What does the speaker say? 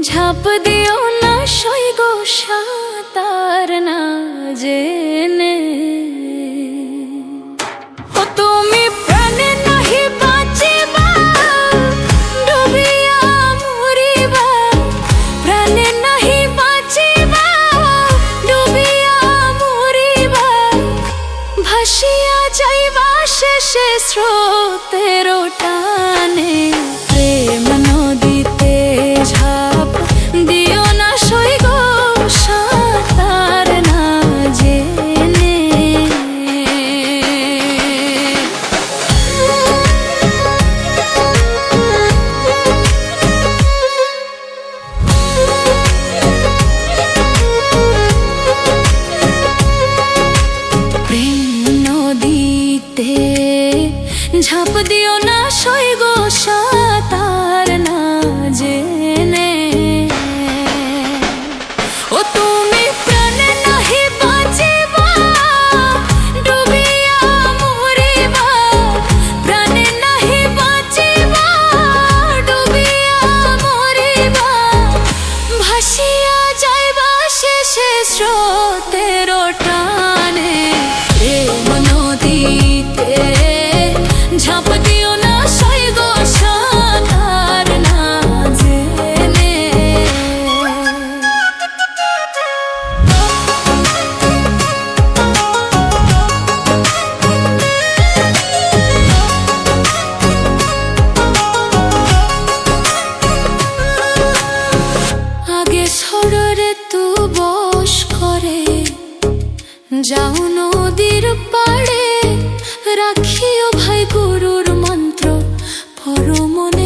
ঝাঁপ দিও না সৈগ সাঁতার না জেনে। ও তুমি প্রাণে নাহি বাঁচিবা, ডুবিয়া মরিবা। প্রাণে নাহি বাঁচিবা, ডুবিয়া মরিবা। ভাসিয়া যাইবা শেষে স্রোতের টানে। প্রেম নদীতে ঝাঁপ দিও না সৈগ সাঁতার না জেনে। প্রেম নদীতে ঝাঁপ দিও না সৈগ সাঁতার না জেনে। ও তুমি প্রাণে নাহি বাঁচিবা, ডুবিয়া মরিবা। প্রাণে নাহি বাঁচিবা, ডুবিয়া মরিবা। ভাসিয়া যাইবা শেষে স্রোতের টানে। প্রেম নদীতে ঝাঁপ দিও না সৈগ সাঁতার না জেনে। আগে সররে তু বস করে যাও নদীর পাড়ে। রাখিও ভাই গুরুর মন্ত্র পরমনে।